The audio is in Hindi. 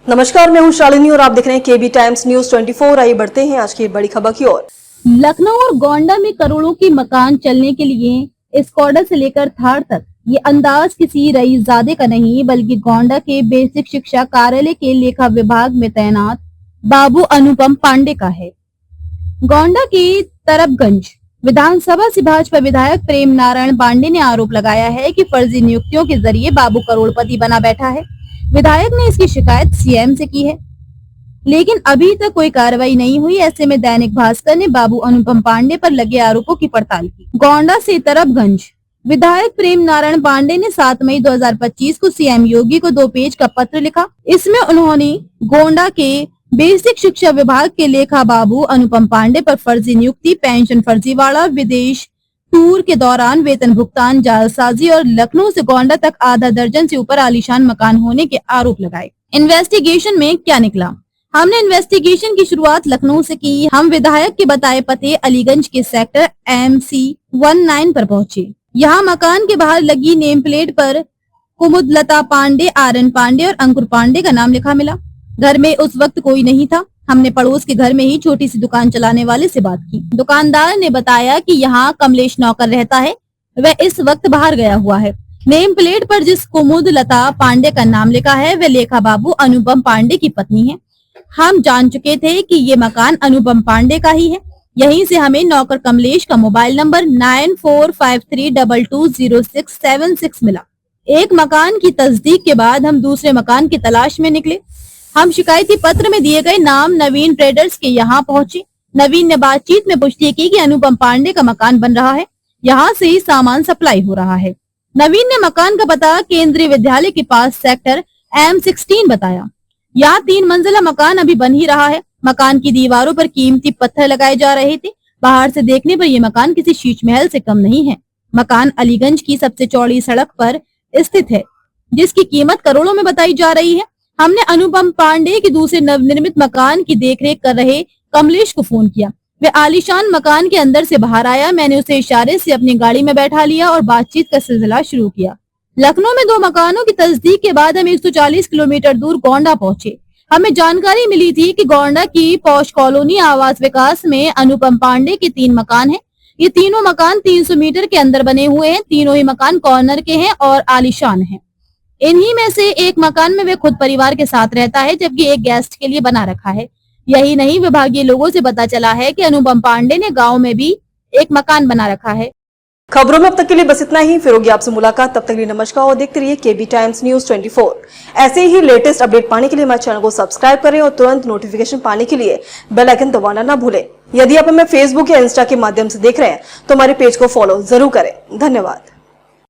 नमस्कार, मैं हूं शालिनी और आप देख रहे हैं केबी टाइम्स न्यूज 24। आइए बढ़ते हैं आज की बड़ी खबर की ओर। लखनऊ और गोंडा में करोड़ों की मकान चलने के लिए स्कॉडा से लेकर थार तक ये अंदाज किसी रईसजादे का नहीं बल्कि गोंडा के बेसिक शिक्षा कार्यालय के लेखा विभाग में तैनात बाबू अनुपम पांडे का है। गोंडा के तरबगंज विधानसभा से भाजपा विधायक प्रेम नारायण पांडे ने आरोप लगाया है कि फर्जी नियुक्तियों के जरिए बाबू करोड़पति बना बैठा है। विधायक ने इसकी शिकायत सीएम से की है, लेकिन अभी तक कोई कार्रवाई नहीं हुई। ऐसे में दैनिक भास्कर ने बाबू अनुपम पांडे पर लगे आरोपों की पड़ताल की। गोंडा से तरबगंज विधायक प्रेम नारायण पांडे ने 7 मई 2025 को सीएम योगी को 2 पेज का पत्र लिखा। इसमें उन्होंने गोंडा के बेसिक शिक्षा विभाग के लेखा बाबू अनुपम पांडे पर फर्जी नियुक्ति, पेंशन फर्जीवाड़ा, विदेश टूर के दौरान वेतन भुगतान, जालसाजी और लखनऊ से गोंडा तक आधा दर्जन से ऊपर आलीशान मकान होने के आरोप लगाए। इन्वेस्टिगेशन में क्या निकला? हमने इन्वेस्टिगेशन की शुरुआत लखनऊ से की। हम विधायक के बताए पते अलीगंज के सेक्टर MC19 पर पहुंचे। यहाँ मकान के बाहर लगी नेम प्लेट पर कुमुदलता पांडे, आरएन पांडे और अंकुर पांडे का नाम लिखा मिला। घर में उस वक्त कोई नहीं था। हमने पड़ोस के घर में ही छोटी सी दुकान चलाने वाले से बात की। दुकानदार ने बताया कि यहाँ कमलेश नौकर रहता है, वह इस वक्त बाहर गया हुआ है। नेम प्लेट पर जिस कुमुदलता पांडे का नाम लिखा है वह लेखा बाबू अनुपम पांडे की पत्नी है। हम जान चुके थे कि ये मकान अनुपम पांडे का ही है। यहीं से हमें नौकर कमलेश का मोबाइल नंबर 9453220676 मिला। एक मकान की तस्दीक के बाद हम दूसरे मकान की तलाश में निकले। हम शिकायती पत्र में दिए गए नाम नवीन ट्रेडर्स के यहाँ पहुंचे। नवीन ने बातचीत में पुष्टि की कि अनुपम पांडे का मकान बन रहा है, यहाँ से ही सामान सप्लाई हो रहा है। नवीन ने मकान का पता केंद्रीय विद्यालय के पास सेक्टर M16 बताया। यहाँ 3 मंजिला मकान अभी बन ही रहा है। मकान की दीवारों पर कीमती पत्थर लगाए जा रहे थे। बाहर से देखने पर यह मकान किसी शीश महल से कम नहीं है। मकान अलीगंज की सबसे चौड़ी सड़क पर स्थित है, जिसकी कीमत करोड़ों में बताई जा रही है। हमने अनुपम पांडे के दूसरे नवनिर्मित मकान की देखरेख कर रहे कमलेश को फोन किया। वह आलीशान मकान के अंदर से बाहर आया। मैंने उसे इशारे से अपनी गाड़ी में बैठा लिया और बातचीत का सिलसिला शुरू किया। लखनऊ में 2 मकानों की तस्दीक के बाद हम 140 किलोमीटर दूर गोंडा पहुंचे। हमें जानकारी मिली थी कि गोंडा की पौष कॉलोनी आवास विकास में अनुपम पांडे के 3 मकान हैं। ये तीनों मकान 300 मीटर के अंदर बने हुए हैं। तीनों ही मकान कॉर्नर के हैं और आलीशान हैं। इन्हीं में से एक मकान में वे खुद परिवार के साथ रहता है, जबकि एक गेस्ट के लिए बना रखा है। यही नहीं, विभागीय लोगों से पता चला है कि अनुपम पांडे ने गांव में भी एक मकान बना रखा है। खबरों में अब तक के लिए बस इतना ही। फिर होगी आपसे मुलाकात, तब तक के लिए नमस्कार और देखते रहिए केबी टाइम्स न्यूज 24। ऐसे ही लेटेस्ट अपडेट पाने के लिए हमारे चैनल को सब्सक्राइब करें और तुरंत नोटिफिकेशन पाने के लिए बेल आइकन दबाना ना भूलें। यदि आप हमें फेसबुक या इंस्टा के माध्यम से देख रहे हैं तो हमारे पेज को फॉलो जरूर करें। धन्यवाद।